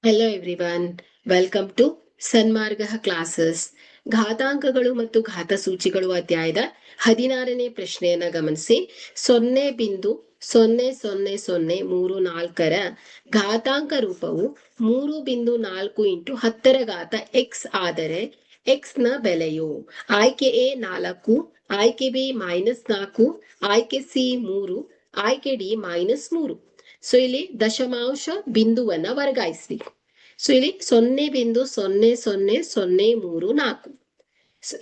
Hello everyone, welcome to Sanmarga classes. ಘಾತಾಂಕಗಳು ಮತ್ತು ಘಾತಸೂಚಿಗಳು ಅಧ್ಯಾಯದ 16ನೇ ಪ್ರಶ್ನೆಯನ್ನ ಗಮನಿಸಿ. 0.000034ರ ಘಾತಾಂಕ ರೂಪವು 3.4 ಇಂಟು 10 ರ ಘಾತ ಎಕ್ಸ್ ಆದರೆ ಎಕ್ಸ್ ನ ಬೆಲೆಯು ಆಯ್ಕೆ ಎ 4, ಆಯ್ಕೆ ಬಿ -4, ಆಯ್ಕೆ ಸಿ 3, ಆಯ್ಕೆ ಡಿ -3. ಸೊ ಇಲ್ಲಿ ದಶಮಾಂಶ ಬಿಂದುವನ್ನ ವರ್ಗಾಯಿಸಬೇಕು. ಸೊ ಇಲ್ಲಿ 0.000034.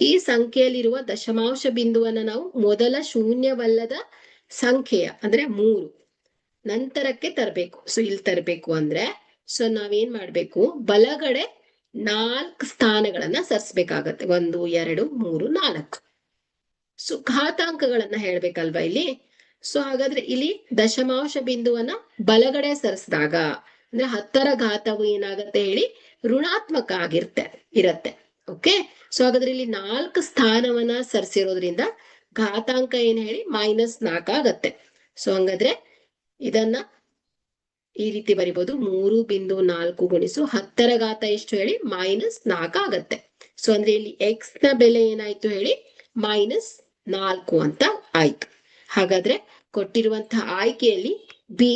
ಈ ಸಂಖ್ಯೆಯಲ್ಲಿರುವ ದಶಮಾಂಶ ಬಿಂದುವನ್ನ ನಾವು ಮೊದಲ ಶೂನ್ಯವಲ್ಲದ ಸಂಖ್ಯೆಯ ಅಂದ್ರೆ 3 ನಂತರಕ್ಕೆ ತರಬೇಕು. ಸೊ ಇಲ್ಲಿ ತರಬೇಕು ಅಂದ್ರೆ ನಾವೇನ್ ಮಾಡ್ಬೇಕು, ಬಲಗಡೆ 4 ಸ್ಥಾನಗಳನ್ನ ಸರಿಸಬೇಕಾಗತ್ತೆ. 1 2 3 4. ಸೊ ಘಾತಾಂಕಗಳನ್ನ ಹೇಳ್ಬೇಕಲ್ವಾ ಇಲ್ಲಿ. ಸೊ ಹಾಗಾದ್ರೆ ಇಲ್ಲಿ ದಶಮಾಂಶ ಬಿಂದುವನ್ನ ಬಲಗಡೆ ಸರಿಸಿದಾಗ ಅಂದ್ರೆ 10ರ ಘಾತವು ಏನಾಗತ್ತೆ ಹೇಳಿ, ಋಣಾತ್ಮಕ ಇರತ್ತೆ. ಓಕೆ. ಸೊ ಹಾಗಾದ್ರೆ ಇಲ್ಲಿ 4 ಸ್ಥಾನವನ್ನ ಸರಿಸಿರೋದ್ರಿಂದ ಘಾತಾಂಕ ಏನ್ ಹೇಳಿ -4 ಆಗತ್ತೆ. ಸೊ ಹಂಗಾದ್ರೆ ಇದನ್ನ ಈ ರೀತಿ ಬರಿಬಹುದು. 3.4 ಗುಣಿಸು 10ರ ಘಾತ ಎಷ್ಟು ಹೇಳಿ -4 ಆಗತ್ತೆ. ಸೊ ಅಂದ್ರೆ ಇಲ್ಲಿ ಎಕ್ಸ್ ನ ಬೆಲೆ ಏನಾಯ್ತು ಹೇಳಿ -4 ಅಂತ ಆಯ್ತು. ಹಾಗಾದ್ರೆ ಕೊಟ್ಟಿರುವಂತಹ ಆಯ್ಕೆಯಲ್ಲಿ ಬಿ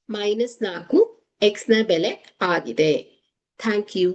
-4 ಎಕ್ಸ್ ನ ಬೆಲೆ ಆಗಿದೆ. Thank you.